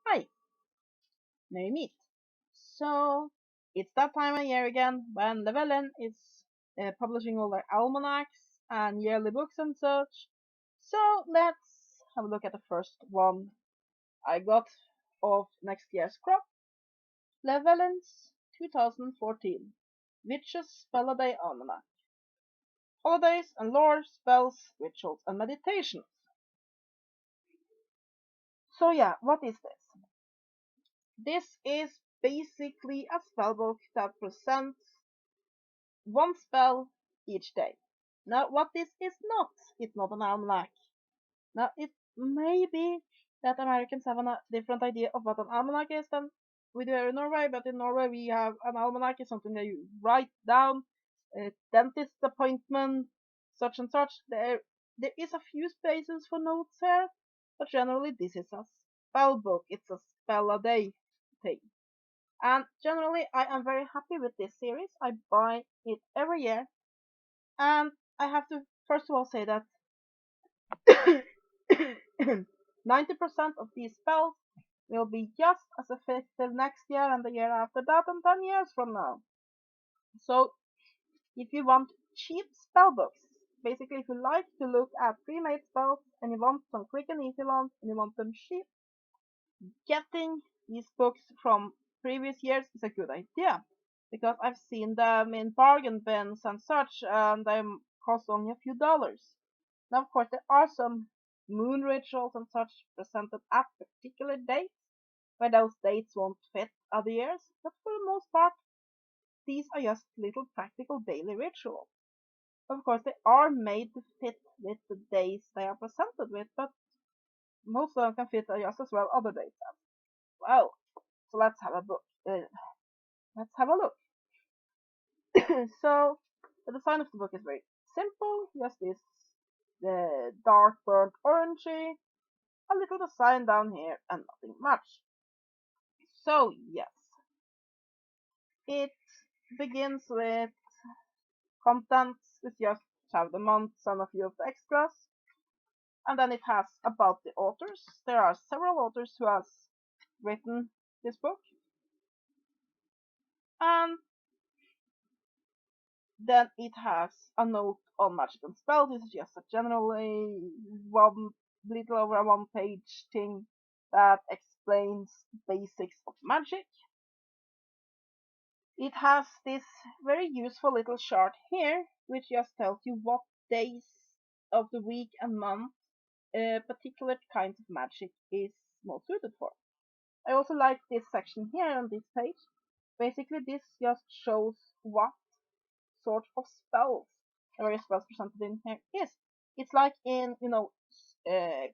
Hi, merry meet. So, it's that time of year again when Llewellyn is publishing all their almanacs and yearly books and such. So, let's have a look at the first one I got of next year's crop. Llewellyn's 2014 Witches Spell-a-Day Almanac. Holidays and lore, spells, rituals, and meditations. So yeah, what is this? This is basically a spellbook that presents one spell each day. Now, what this is not, it's not an almanac. Now, it may be that Americans have a different idea of what an almanac is than we do here in Norway, but in Norway we have an almanac is something that you write down, dentist appointment, such and such. There is a few spaces for notes here, but generally this is a spell book. It's a spell a day thing. And generally, I am very happy with this series. I buy it every year, and I have to first of all say that 90% of these spells will be just as effective next year and the year after that and 10 years from now. So, if you want cheap spell books, basically if you like to look at pre-made spells and you want some quick and easy ones and you want them cheap, getting these books from previous years is a good idea because I've seen them in bargain bins and such, and they cost only a few dollars. Now, of course, there are some moon rituals and such presented at particular dates where those dates won't fit other years, but for the most part, these are just little practical daily rituals. Of course, they are made to fit with the days they are presented with, but most of them can fit just as well other days as well. So let's have a book. Let's have a look. So the design of the book is very simple. Just this the dark burnt orangey, a little design down here, and nothing much. So yes, it begins with contents with just have the months and a few of the extras, and then it has about the authors. There are several authors who has written this book, and then it has a note on magic and spells. This is just a generally one little over a one-page thing that explains basics of magic. It has this very useful little chart here, which just tells you what days of the week and month particular kinds of magic is most suited for. I also like this section here on this page. Basically, this just shows what sort of spells the various spells presented in here is. It's like in,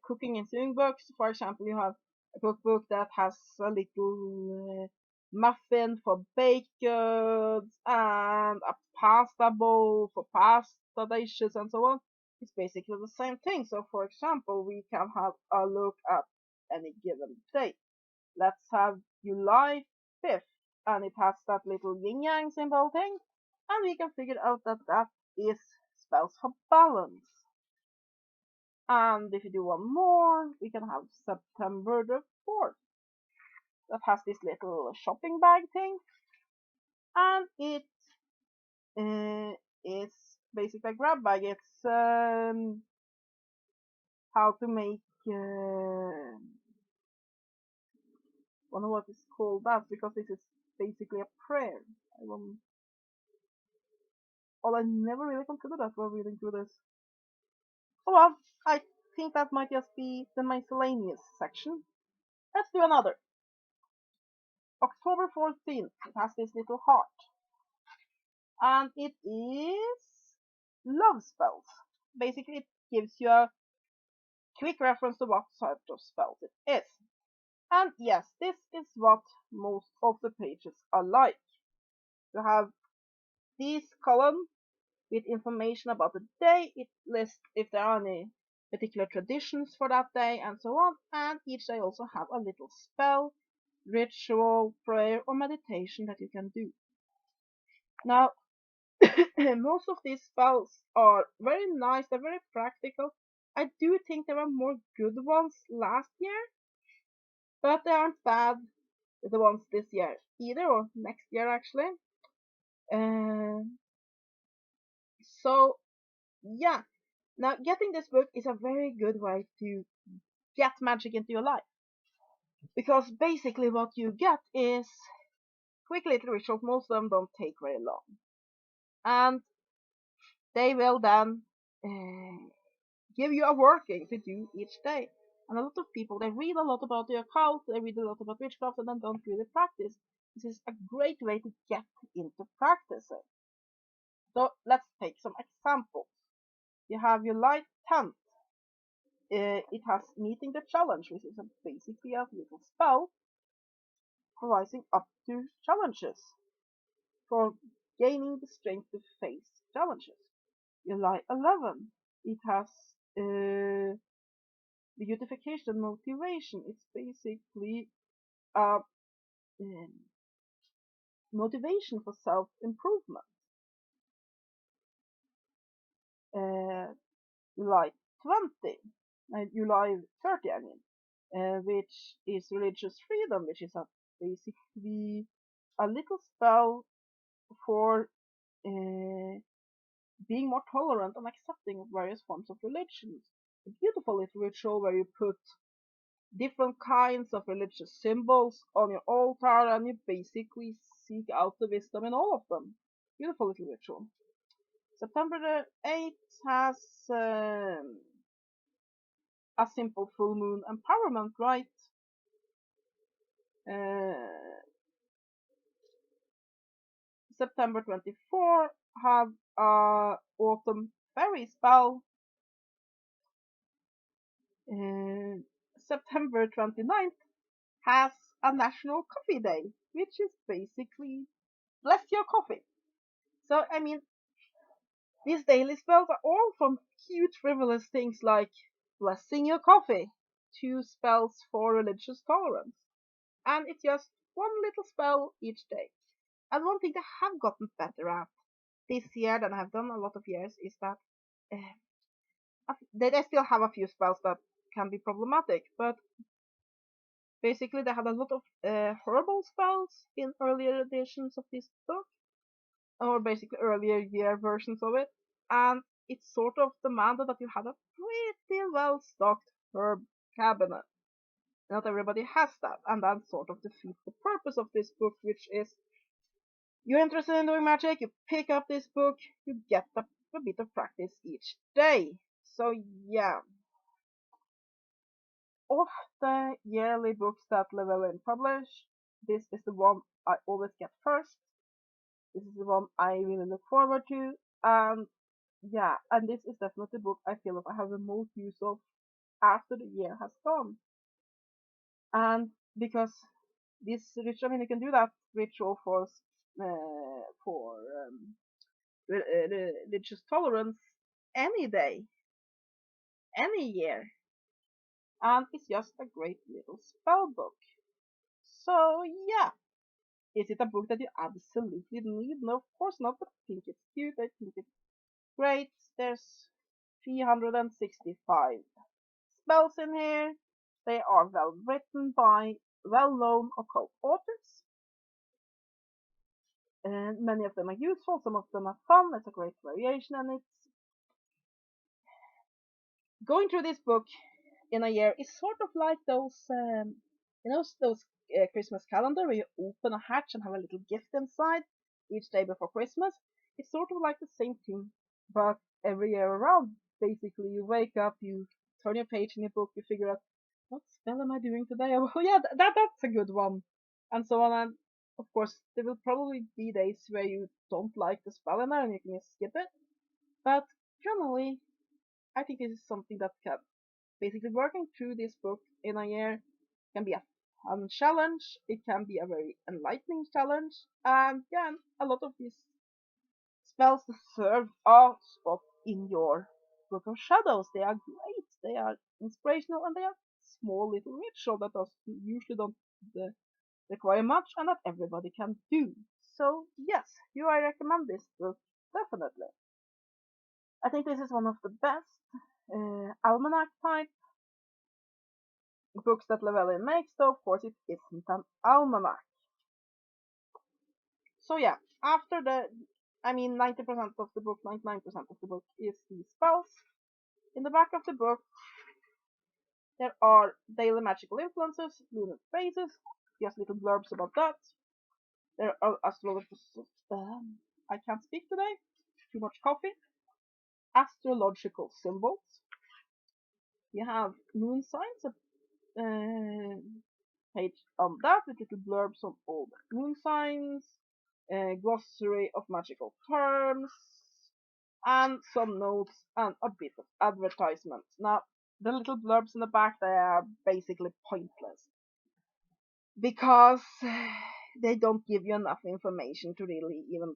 cooking and sewing books. For example, you have a cookbook that has a little muffin for baked goods and a pasta bowl for pasta dishes and so on. It's basically the same thing. So, for example, we can have a look at any given day. Let's have July 5th, and it has that little yin yang symbol thing, and we can figure out that that is spells for balance. And if you do one more, we can have September the 4th. That has this little shopping bag thing, and it is basically a grab bag. It's how to make wonder what is called that because this is basically a prayer. I don't. Well, I never really considered that while reading through this. Oh well, I think that might just be the miscellaneous section. Let's do another. October 14th, it has this little heart. And it is love spells. Basically, it gives you a quick reference to what type of spells it is. And yes, this is what most of the pages are like. You have these columns with information about the day. It lists if there are any particular traditions for that day and so on. And each day also have a little spell, ritual, prayer, or meditation that you can do. Now, most of these spells are very nice, they're very practical. I do think there were more good ones last year, but they aren't bad, the ones this year either, or next year actually. Uh, so yeah, now getting this book is a very good way to get magic into your life, because basically what you get is quick little rituals. Most of them don't take very long, and they will then give you a working to do each day. And a lot of people, they read a lot about the occult, they read a lot about witchcraft, and then don't really practice. This is a great way to get into practicing. So let's take some examples. You have your light 10th. It has meeting the challenge, which is basically a little spell for rising up to challenges, for gaining the strength to face challenges. Your light 11. It has beautification motivation. It's basically a motivation for self-improvement. July 20, July 30, I mean, which is religious freedom, which is basically a little spell for being more tolerant and accepting of various forms of religions. A beautiful little ritual where you put different kinds of religious symbols on your altar, and you basically seek out the wisdom in all of them. Beautiful little ritual. September the 8th has a simple full moon empowerment rite. September 24 have a autumn fairy spell. September 29th has a national coffee day, which is basically bless your coffee. So I mean, these daily spells are all from huge frivolous things like blessing your coffee to spells for religious tolerance. And it's just one little spell each day. And one thing they have gotten better at this year than I have done a lot of years is that they still have a few spells that can be problematic, but basically they had a lot of herbal spells in earlier editions of this book, or basically earlier year versions of it, and it sort of demanded that you had a pretty well stocked herb cabinet. Not everybody has that, and that sort of defeats the purpose of this book, which is you're interested in doing magic, you pick up this book, you get a bit of practice each day. So yeah, of the yearly books that Llewellyn publish, this is the one I always get first. This is the one I really look forward to, and yeah, and this is definitely the book I feel that I have the most use of after the year has gone. And because this ritual, I mean, you can do that ritual for religious tolerance any day, any year, and it's just a great little spell book. So yeah, is it a book that you absolutely need? No, of course not. But I think it's cute. I think it's great. There's 365 spells in here. They are well written by well-known occult authors. And many of them are useful, some of them are fun. It's a great variation, and it's going through this book in a year is sort of like those Christmas calendar where you open a hatch and have a little gift inside each day before Christmas. It's sort of like the same thing, but every year around. Basically, you wake up, you turn your page in your book, you figure out what spell am I doing today? Oh yeah, that's a good one, and so on. And of course, there will probably be days where you don't like the spell in there and you can just skip it. But generally, I think this is something that can basically working through this book in a year can be a fun challenge. It can be a very enlightening challenge, and yeah, a lot of these spells deserve a spot in your book of shadows. They are great. They are inspirational, and they are small little ritual that usually don't require much, and that everybody can do. So yes, do I recommend this book? Definitely. I think this is one of the best almanac type books that Llewellyn makes, though of course it isn't an almanac. So yeah, after 90% of the book, 99% of the book is the spells. In the back of the book, there are daily magical influences, lunar phases, just little blurbs about that. There are astrological, I can't speak today, too much coffee. Astrological symbols. You have moon signs, uh, page on that with little blurbs on all the moon signs, a glossary of magical terms, and some notes and a bit of advertisement. Now, the little blurbs in the back, they are basically pointless because they don't give you enough information to really even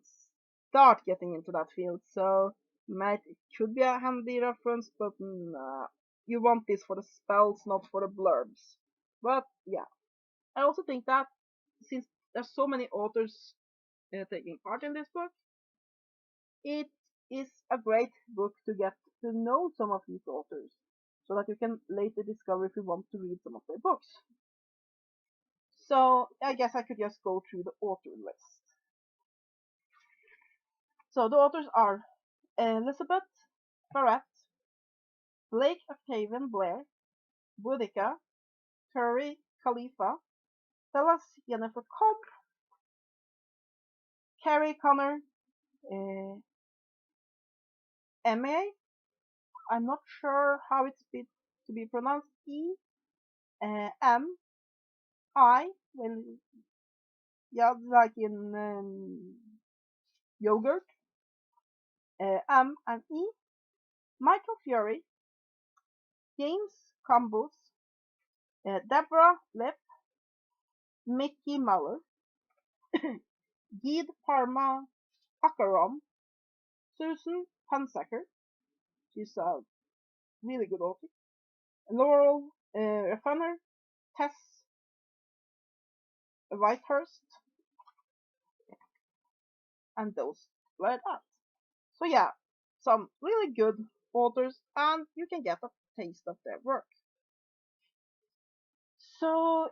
start getting into that field. So it could be a handy reference, but nah, you want this for the spells, not for the blurbs. But yeah, I also think that since there's so many authors taking part in this book, it is a great book to get to know some of these authors, so that you can later discover if you want to read some of their books. So I guess I could just go through the author list. So the authors are Elizabeth Barrett, Blake Octavian Blair, Boudica, Terry Khalifa, Dallas Jennifer Cobb, Carrie Connor, M.A. I'm not sure how it's to be pronounced. M I, well, yeah, like in yogurt. M and E. Michael Fury, James Cambus, Deborah Lipp, Mickey Muller, Gide Parma Akarom, Susan Pansacker, she's a really good author, Laurel Refunner, Tess Whitehurst, and those were that. So yeah, some really good authors, and you can get a taste of their work. So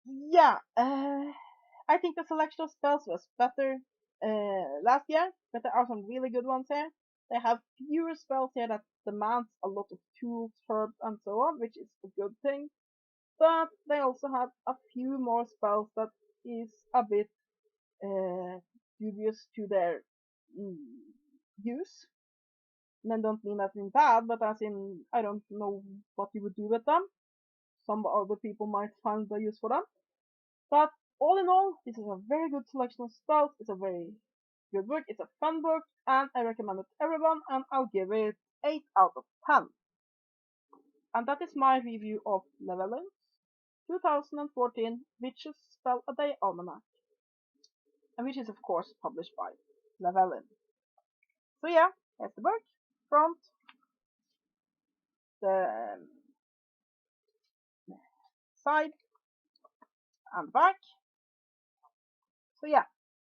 yeah, I think the selection of spells was better last year, but there are some really good ones here. They have fewer spells here that demands a lot of tools, herbs, and so on, which is a good thing. But they also have a few more spells that is a bit dubious to their mm, use. And I don't mean that in bad, but as in I don't know what you would do with them. Some other people might find a use for them. But all in all, this is a very good selection of spells. It's a very good book. It's a fun book, and I recommend it to everyone. And I'll give it 8 out of 10. And that is my review of Llewellyn's 2014 Witches Spell a Day Almanac, and which is of course published by Llewellyn. So yeah, here's the book, front, the side, and back. So yeah,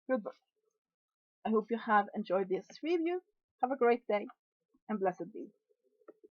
good book. I hope you have enjoyed this review. Have a great day, and blessed be.